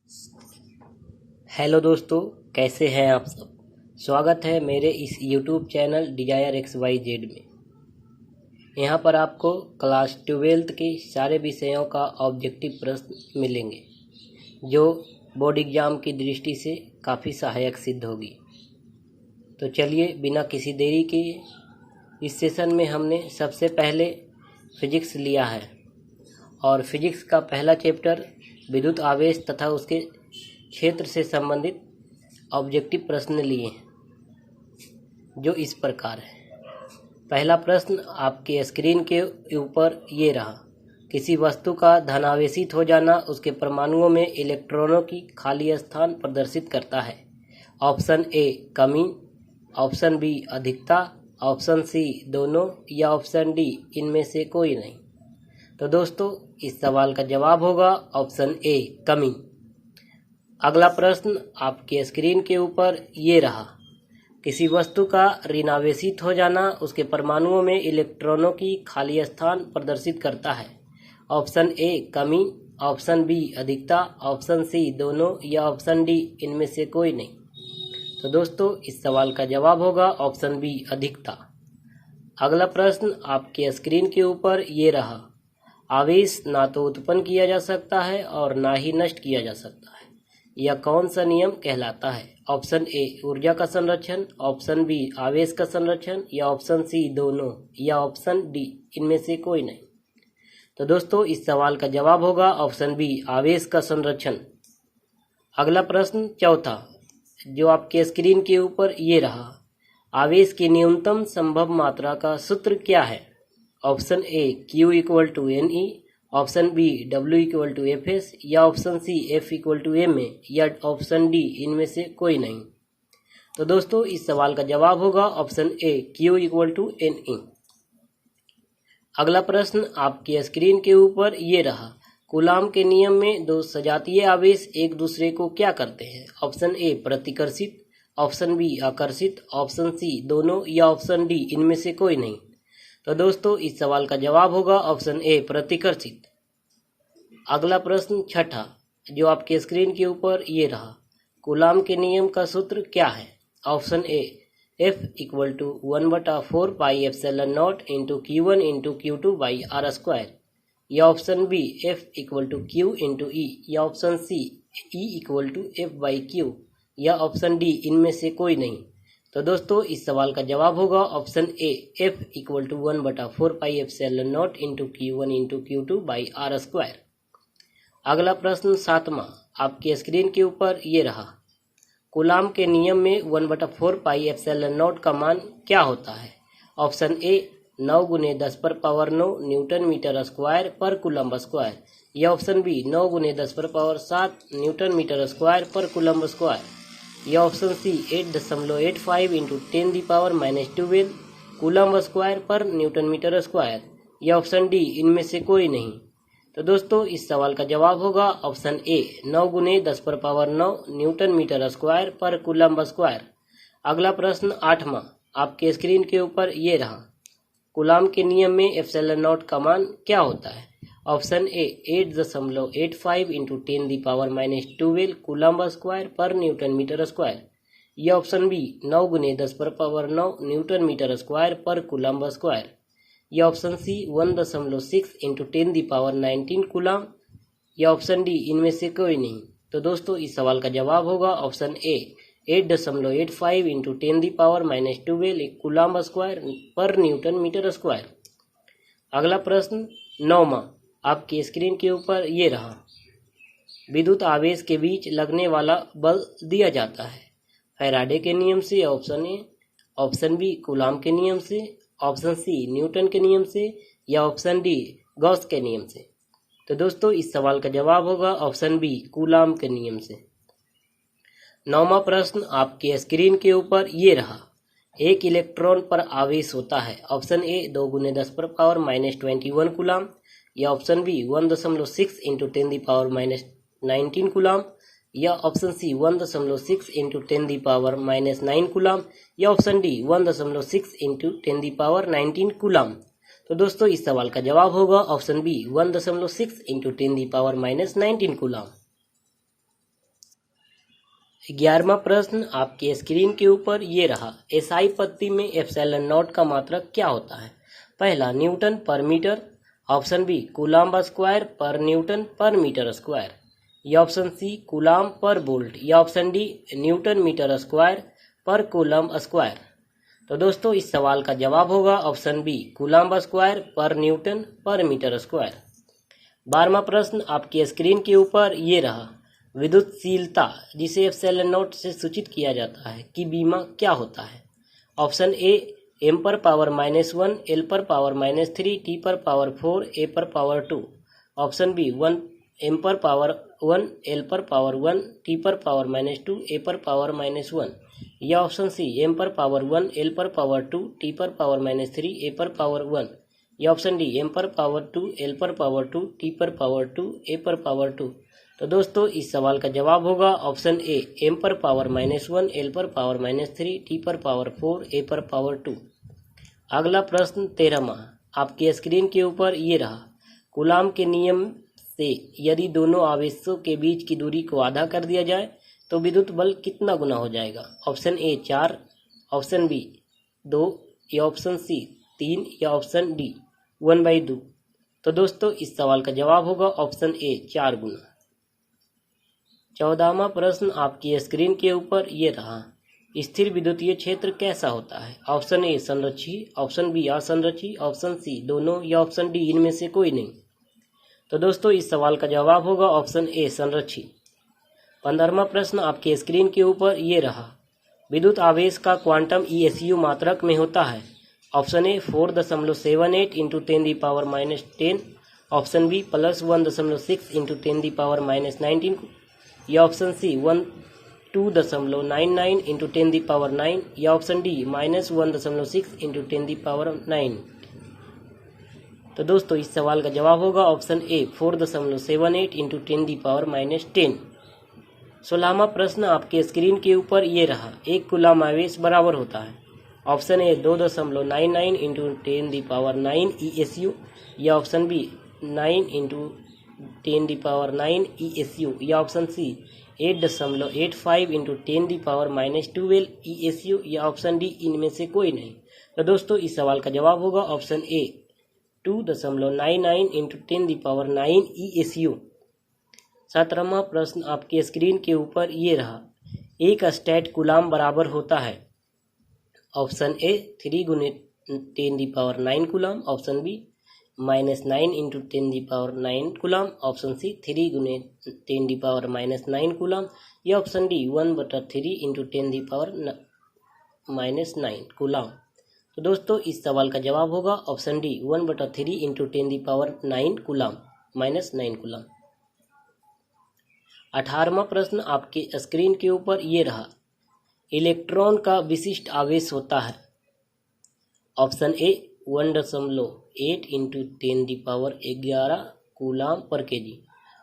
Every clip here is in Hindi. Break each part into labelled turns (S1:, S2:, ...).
S1: हेलो दोस्तों, कैसे हैं आप सब। स्वागत है मेरे इस यूट्यूब चैनल डिजायर XYZ में। यहाँ पर आपको क्लास 12th के सारे विषयों का ऑब्जेक्टिव प्रश्न मिलेंगे जो बोर्ड एग्जाम की दृष्टि से काफ़ी सहायक सिद्ध होगी। तो चलिए बिना किसी देरी के इस सेशन में हमने सबसे पहले फिजिक्स लिया है और फिजिक्स का पहला चैप्टर विद्युत आवेश तथा उसके क्षेत्र से संबंधित ऑब्जेक्टिव प्रश्न लिए हैं जो इस प्रकार है। पहला प्रश्न आपके स्क्रीन के ऊपर ये रहा। किसी वस्तु का धनावेशित हो जाना उसके परमाणुओं में इलेक्ट्रॉनों की खाली स्थान प्रदर्शित करता है। ऑप्शन ए कमी, ऑप्शन बी अधिकता, ऑप्शन सी दोनों या ऑप्शन डी इनमें से कोई नहीं। तो दोस्तों इस सवाल का जवाब होगा ऑप्शन ए कमी। अगला प्रश्न आपके स्क्रीन के ऊपर ये रहा। किसी वस्तु का ऋणावेशित हो जाना उसके परमाणुओं में इलेक्ट्रॉनों की खाली स्थान प्रदर्शित करता है। ऑप्शन ए कमी, ऑप्शन बी अधिकता, ऑप्शन सी दोनों या ऑप्शन डी इनमें से कोई नहीं। तो दोस्तों इस सवाल का जवाब होगा ऑप्शन बी अधिकता। अगला प्रश्न आपके स्क्रीन के ऊपर ये रहा। आवेश ना तो उत्पन्न किया जा सकता है और ना ही नष्ट किया जा सकता है। यह कौन सा नियम कहलाता है। ऑप्शन ए ऊर्जा का संरक्षण, ऑप्शन बी आवेश का संरक्षण या ऑप्शन सी दोनों या ऑप्शन डी इनमें से कोई नहीं। तो दोस्तों इस सवाल का जवाब होगा ऑप्शन बी आवेश का संरक्षण। अगला प्रश्न चौथा जो आपके स्क्रीन के ऊपर ये रहा। आवेश की न्यूनतम संभव मात्रा का सूत्र क्या है। Option A Q = Ne, option B W = Fs या ऑप्शन सी F = Ma या ऑप्शन डी इनमें से कोई नहीं। तो दोस्तों इस सवाल का जवाब होगा ऑप्शन ए Q = Ne। अगला प्रश्न आपके स्क्रीन के ऊपर ये रहा। कूलाम के नियम में दो सजातीय आवेश एक दूसरे को क्या करते हैं। ऑप्शन ए प्रतिकर्षित, ऑप्शन बी आकर्षित, ऑप्शन सी दोनों या ऑप्शन डी इनमें से कोई नहीं। तो दोस्तों इस सवाल का जवाब होगा ऑप्शन ए प्रतिकर्षित। अगला प्रश्न छठा जो आपके स्क्रीन के ऊपर ये रहा। कूलाम के नियम का सूत्र क्या है। ऑप्शन ए F = 1/4 πε0 × Q1 × Q2/r² या option B F = Q × E या ऑप्शन सी E = F/Q या ऑप्शन डी इनमें से कोई नहीं। तो दोस्तों इस सवाल का जवाब होगा ऑप्शन ए F = 1/4 πε0 × Q1 × Q2/r²। अगला प्रश्न सातवां आपके स्क्रीन के ऊपर ये रहा। कूलाम के नियम में 1/4 πε0 का मान क्या होता है। Option A 9 × 10⁻9 newton metre square पर कूलम्ब स्क्वायर या option B 9 × 10⁻7 newton metre square पर कूलम्ब स्क्वायर या ऑप्शन सी 8.85 × 10⁻12 कूलम्ब स्क्वायर पर न्यूटन मीटर स्क्वायर या ऑप्शन डी इनमें से कोई नहीं। तो दोस्तों इस सवाल का जवाब होगा option A 9 × 10⁻9 newton metre square पर कूलम्ब स्क्वायर। अगला प्रश्न आठवां आपके स्क्रीन के ऊपर ये रहा। कूलाम के नियम में ε0 का मान क्या होता है। ऑप्शन ए 8.85 × 10⁻12 कूलम्ब स्क्वायर पर न्यूटन मीटर स्क्वायर या option B 9 × 10⁻9 newton metre square पर कूलम्ब स्क्वायर या ऑप्शन सी 1.6 × 10⁻19 कूलम या ऑप्शन डी इनमें से कोई नहीं। तो दोस्तों इस सवाल का जवाब होगा ऑप्शन ए 8.85 × 10⁻12 कूलम्ब स्क्वायर पर न्यूटन मीटर स्क्वायर। अगला प्रश्न नौवां आपकी स्क्रीन के ऊपर ये रहा। विद्युत आवेश के बीच लगने वाला बल दिया जाता है। फैराडे के नियम से option A, option B Coulomb के नियम से, ऑप्शन सी न्यूटन के नियम से या ऑप्शन डी गॉस के नियम से। तो दोस्तों इस सवाल का जवाब होगा ऑप्शन बी कूलाम के नियम से। नौवां प्रश्न आपके स्क्रीन के ऊपर ये रहा। एक इलेक्ट्रॉन पर आवेश होता है। ऑप्शन ए 2 × 10⁻21 कूलम या ऑप्शन बी 1.6 × 10⁻19 कूलम या ऑप्शन सी 1.6 × 10⁻9 कूलम या ऑप्शन डी 1.6 × 10⁻19 कूलम। तो दोस्तों इस सवाल का जवाब होगा ऑप्शन बी 1.6 × 10⁻19 कूलम। 11वां प्रश्न आपके स्क्रीन के ऊपर ये रहा। एसआई पत्ती में एप्सिलॉन नॉट का मात्रक क्या होता है? पहला न्यूटन पर metre, option B coulomb square पर न्यूटन पर मीटर स्क्वायर, या ऑप्शन सी कूलम्ब पर वोल्ट, या option D newton metre square पर कूलम्ब स्क्वायर। तो दोस्तों इस सवाल का जवाब होगा ऑप्शन बी कूलम्ब स्क्वायर पर न्यूटन पर मीटर स्क्वायर। 12वां प्रश्न आपकी स्क्रीन के ऊपर ये रहा। विद्युतशीलता जिसे एप्सिलॉन नॉट से सूचित किया जाता है कि बीमा क्या होता है? ऑप्शन ए m पर पावर -1, l पर पावर -3, t पर पावर 4, a पर पावर 2, ऑप्शन बी 1 m पर पावर 1, l पर पावर 1, t पर पावर -2, a पर पावर -1, या ऑप्शन सी m पर पावर 1, l पर पावर 2, t पर पावर -3, a पर पावर 1, या ऑप्शन डी m पर पावर 2, l पर पावर 2, t पर पावर 2, a पर पावर 2। तो दोस्तों इस सवाल का जवाब होगा ऑप्शन ए m पर पावर -1, l पर पावर -3, t पर पावर 4, a पर पावर 2। अगला प्रश्न 13वां आपकी स्क्रीन के ऊपर ये रहा। कूलाम के नियम से यदि दोनों आवेशों के बीच की दूरी को आधा कर दिया जाए तो विद्युत बल कितना गुना हो जाएगा? ऑप्शन ए 4, ऑप्शन बी 2, या ऑप्शन सी 3, या ऑप्शन डी 1/2। तो दोस्तों इस सवाल का जवाब होगा ऑप्शन ए 4 गुना। 14वां प्रश्न आपकी स्क्रीन के ऊपर ये रहा। स्थिर विद्युतीय क्षेत्र कैसा होता है? ऑप्शन ए संरक्षी, ऑप्शन बी असंरक्षी, ऑप्शन सी दोनों, या ऑप्शन डी इनमें से कोई नहीं। तो दोस्तों इस सवाल का जवाब होगा ऑप्शन ए संरक्षी। 15वां प्रश्न आपके स्क्रीन के ऊपर ये रहा। विद्युत आवेश का क्वांटम ESU मात्रक में होता है। Option A 4.78 into 10⁻10, option B +1.6 into 10⁻19, या ऑप्शन सी 2.99 इंटू 10⁻9, या ऑप्शन डी -1.6 इंटू 10⁻9। तो दोस्तों इस सवाल का जवाब होगा ऑप्शन ए 4.78 इंटू 10⁻10। 16वां प्रश्न आपके स्क्रीन के ऊपर ये रहा। एक कूलाम आवेश बराबर होता है। ऑप्शन ए 2.99 इंटू 10⁻9 ESU, या ऑप्शन बी 9 इंटू 10⁻9 ESU, या ऑप्शन सी 8.85 इंटू 10⁻12 ESU, या ऑप्शन डी इनमें से कोई नहीं। तो दोस्तों इस सवाल का जवाब होगा ऑप्शन ए 2.99 इंटू 10⁻9 ESU। 17वां प्रश्न आपके स्क्रीन के ऊपर ये रहा। एक स्टैट कूलाम बराबर होता है। Option A 3 × 10⁻9 coulomb, option B -9 into 10⁻9 coulomb, option C 3 × 10⁻9 coulomb, या ऑप्शन डी 1/3 इंटू 10⁻9 कूलाम। तो दोस्तों इस सवाल का जवाब होगा option D 1/3 into 10⁻9 coulomb, -9 coulomb. 18वां प्रश्न आपके स्क्रीन के ऊपर ये रहा। इलेक्ट्रॉन का विशिष्ट आवेश होता है। Option A 1.8 into 10⁻11 coulomb per KG,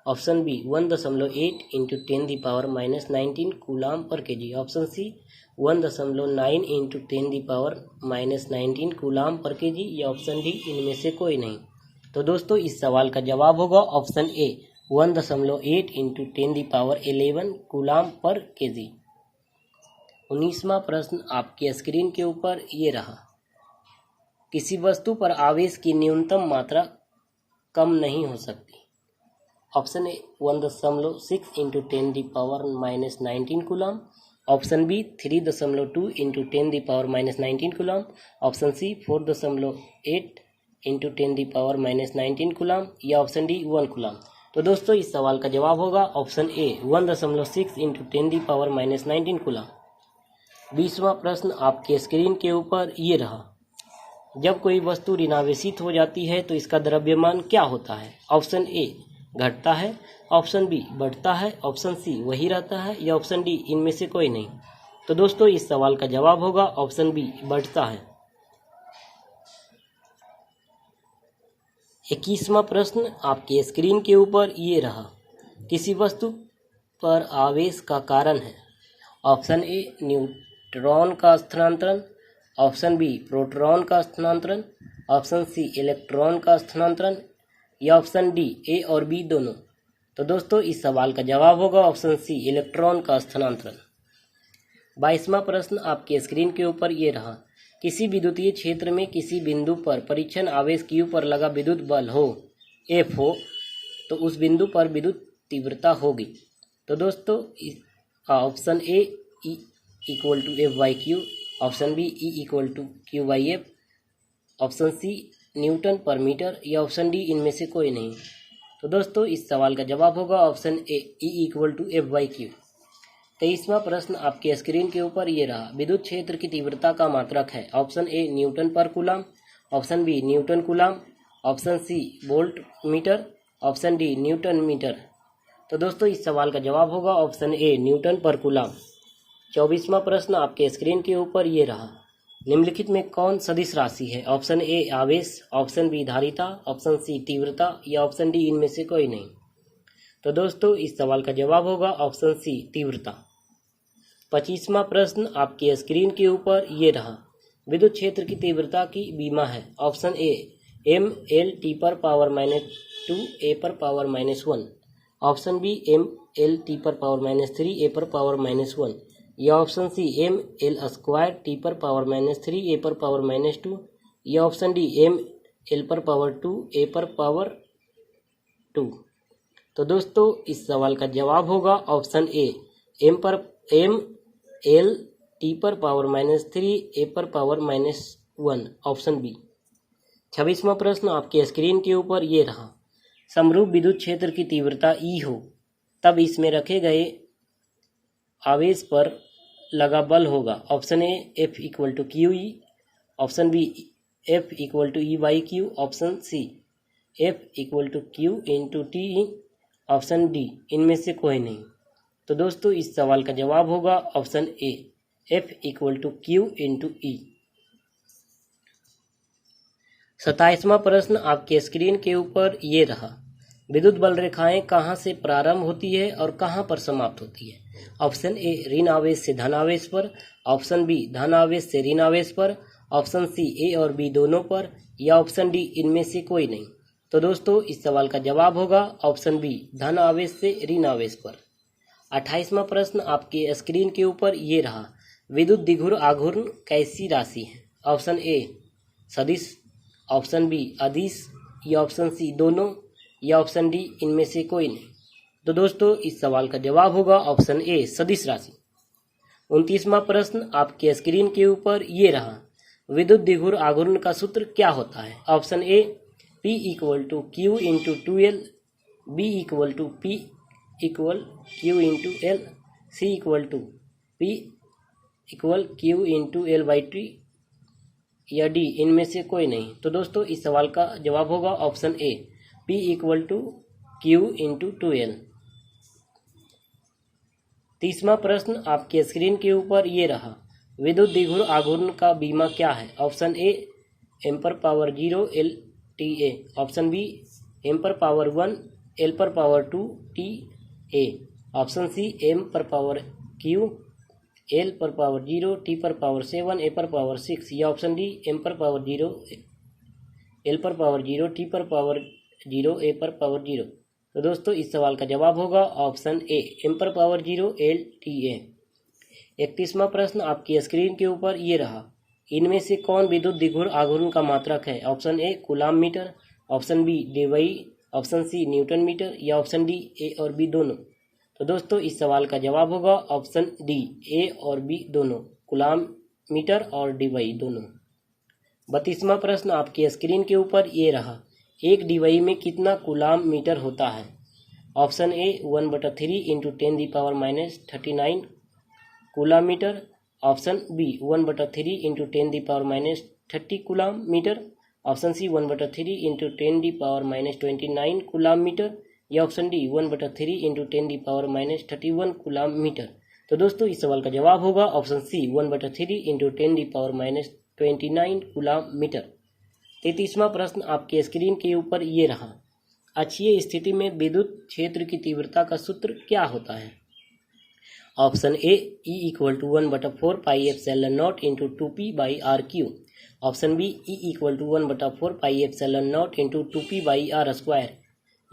S1: option B 1.8 into 10⁻19 coulomb per KG, option C 1.9 into 10⁻19 coulomb per KG, या ऑप्शन डी इनमें से कोई नहीं। तो दोस्तों इस सवाल का जवाब होगा option A 1.8 into 10⁻11 coulomb per KG. 19वां प्रश्न आपके स्क्रीन के ऊपर ये रहा। किसी वस्तु पर आवेश की न्यूनतम मात्रा कम नहीं हो सकती। Option A 1.6 into 10⁻19 coulomb, option B 3.2 into 10⁻19 coulomb, option C 4.8 into 10⁻19 coulomb, या ऑप्शन डी 1 कूलाम। तो दोस्तों इस सवाल का जवाब होगा ऑप्शन ए 1.6 इंटू 10⁻19 कूलाम। 20वां प्रश्न आपके स्क्रीन के ऊपर ये रहा। जब कोई वस्तु ऋणावेशित हो जाती है तो इसका द्रव्यमान क्या होता है? ऑप्शन ए घटता है, ऑप्शन बी बढ़ता है, ऑप्शन सी वही रहता है, या ऑप्शन डी इनमें से कोई नहीं। तो दोस्तों इस सवाल का जवाब होगा ऑप्शन बी बढ़ता है। 21वां प्रश्न आपके स्क्रीन के ऊपर ये रहा। किसी वस्तु पर आवेश का कारण है। ऑप्शन ए न्यूट्रॉन का स्थानांतरण, ऑप्शन बी प्रोटॉन का स्थानांतरण, ऑप्शन सी इलेक्ट्रॉन का स्थानांतरण, या ऑप्शन डी ए और बी दोनों। तो दोस्तों इस सवाल का जवाब होगा ऑप्शन सी इलेक्ट्रॉन का स्थानांतरण। 22वां प्रश्न आपके स्क्रीन के ऊपर ये रहा। किसी विद्युतीय क्षेत्र में किसी बिंदु पर परीक्षण आवेश Q पर लगा विद्युत बल हो F हो तो उस बिंदु पर विद्युत तीव्रता होगी। तो दोस्तों option A E equal to F by Q, option B E equal to Q by F, option C newton पर मीटर या ऑप्शन डी इनमें से कोई नहीं। तो दोस्तों इस सवाल का जवाब होगा option A E equal to F by Q. 23वां प्रश्न आपके स्क्रीन के ऊपर ये रहा। विद्युत क्षेत्र की तीव्रता का मात्रक है। ऑप्शन ए न्यूटन पर coulomb, option B newton coulomb, option C volt metre, option D newton metre. तो दोस्तों इस सवाल का जवाब होगा ऑप्शन ए न्यूटन पर कूलाम। 24वां प्रश्न आपके स्क्रीन के ऊपर ये रहा। निम्नलिखित में कौन सदिश राशि है? ऑप्शन ए आवेश, ऑप्शन बी धारिता, ऑप्शन सी तीव्रता या ऑप्शन डी इनमें से कोई नहीं। तो दोस्तों इस सवाल का जवाब होगा ऑप्शन सी तीव्रता। 25वां प्रश्न आपके स्क्रीन के ऊपर ये रहा। विद्युत क्षेत्र की तीव्रता की बीमा है। Option A M L T पर पावर -2 ए पर power -1, option B M L T पर पावर -3 ए पर पावर -1 या option C M L square T पर पावर -3 ए पर पावर -2 या ऑप्शन डी एम एल पर पावर 2 ए पर पावर 2। तो दोस्तों इस सवाल का जवाब होगा option A M L T पर पावर -3 ए पर पावर -1, ऑप्शन बी। 26वां प्रश्न आपके स्क्रीन के ऊपर ये रहा। समरूप विद्युत क्षेत्र की तीव्रता ई हो तब इसमें रखे गए आवेश पर लगा बल होगा। Option A F equal to Q E, option B F equal to E by Q, option C F equal to Q into T, option D इनमें से कोई नहीं। तो दोस्तों इस सवाल का जवाब होगा option A F equal to Q into E. 27वां प्रश्न आपके स्क्रीन के ऊपर ये रहा। विद्युत बल रेखाएं कहाँ से प्रारंभ होती है और कहाँ पर समाप्त होती है? ऑप्शन ए ऋण आवेश से धन आवेश पर, ऑप्शन बी धन आवेश से ऋण आवेश पर, ऑप्शन सी ए और बी दोनों पर या ऑप्शन डी इनमें से कोई नहीं। तो दोस्तों इस सवाल का जवाब होगा ऑप्शन बी धन आवेश से ऋण आवेश पर। 28वां प्रश्न आपके स्क्रीन के ऊपर ये रहा। विद्युत द्विध्रुव आघूर्ण कैसी राशि है? ऑप्शन ए सदिश, ऑप्शन बी अदिश या ऑप्शन सी दोनों या ऑप्शन डी इनमें से कोई नहीं। तो दोस्तों इस सवाल का जवाब होगा ऑप्शन ए सदिश राशि। 29वां प्रश्न आपके स्क्रीन के ऊपर ये रहा। विद्युत द्विध्रुव आघूर्ण का सूत्र क्या होता है? Option A P equal to Q into 2L, B equal to P equal Q into L, C equal to P equal Q into L by T या डी इनमें से कोई नहीं। तो दोस्तों इस सवाल का जवाब होगा option A P equal to Q into 2L। 30वां प्रश्न आपके स्क्रीन के ऊपर ये रहा। विद्युत द्विध्रुव आघूर्ण का बीमा क्या है? ऑप्शन ए एम पर power 0 L T A, option B M पर पावर 1 एल पर power 2 T A, option C M पर पावर क्यू एल पर पावर 0 टी पर पावर 7 ए पर पावर 6 या ऑप्शन डी एम पर पावर 0 एल पर पावर 0 टी पर पावर 0 ए पर पावर 0। तो दोस्तों इस सवाल का जवाब होगा ऑप्शन ए एम पर पावर 0 एल टी ए। 31वां प्रश्न आपकी स्क्रीन के ऊपर ये रहा। इनमें से कौन विद्युत द्विध्रुव आघूर्ण का मात्रक है? Option A coulomb metre, option B debye, option C newton metre या ऑप्शन डी ए और बी दोनों। तो दोस्तों इस सवाल का जवाब होगा ऑप्शन डी ए और बी दोनों, कूलाम मीटर और डेवई दोनों। 32वां प्रश्न आपके स्क्रीन के ऊपर ये रहा। एक डेवई में कितना कूलाम मीटर होता है? Option A 1/3 into 10⁻³ coulomb metre, option B 1/3 into 10⁻³ coulomb metre, option C 1/3 into 10⁻29 coulomb metre या option D 1/3 into 10⁻31 coulomb metre. तो दोस्तों इस सवाल का जवाब होगा option C 1/3 into 10⁻29 coulomb metre. 33वां प्रश्न आपके स्क्रीन के ऊपर ये रहा। अक्षीय स्थिति में विद्युत क्षेत्र की तीव्रता का सूत्र क्या होता है? Option A E equal to 1/4 pi epsilon naught into 2p/r³, option B E equal to 1/4 pi epsilon naught into 2p/r²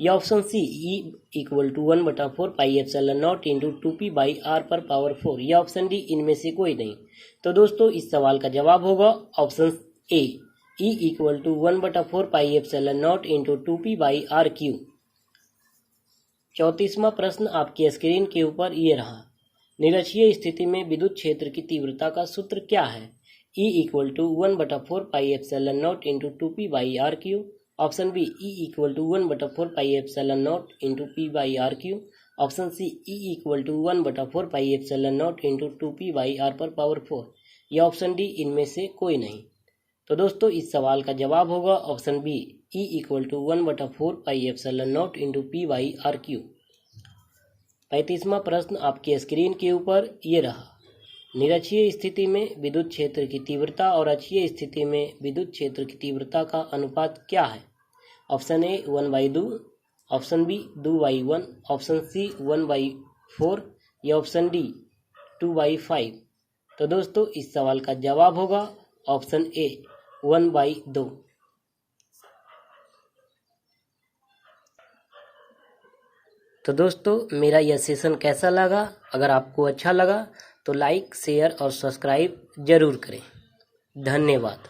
S1: या option C E equal to 1/4 pi epsilon naught into 2p by R पर पावर 4 या ऑप्शन डी इनमें से कोई नहीं। तो दोस्तों इस सवाल का जवाब होगा option A E equal to 1/4 pi epsilon naught into 2p by R Q. 34वां प्रश्न आपकी स्क्रीन के ऊपर ये रहा। निरक्षीय स्थिति में विद्युत क्षेत्र की तीव्रता का सूत्र क्या है? E equal to 1/4 pi epsilon naught into 2p by R cube. Option B E equal to 1/4 pi epsilon naught into p by R cube. Option C E equal to 1/4 pi epsilon naught into 2p by R पर पावर 4 या ऑप्शन डी इनमें से कोई नहीं। तो दोस्तों इस सवाल का जवाब होगा option B E equal to 1/4 pi epsilon naught into p by R Q. 35वां प्रश्न आपकी स्क्रीन के ऊपर ये रहा। निरक्षीय स्थिति में विद्युत क्षेत्र की तीव्रता और अक्षीय स्थिति में विद्युत क्षेत्र की तीव्रता का अनुपात क्या है? Option A 1/2, option B 2/1, option C 1/4 या ऑप्शन डी 2/5। तो दोस्तों इस सवाल का जवाब होगा ऑप्शन ए 1/2। तो दोस्तों मेरा यह सेशन कैसा लगा? अगर आपको अच्छा लगा तो लाइक, शेयर और सब्सक्राइब जरूर करें। धन्यवाद।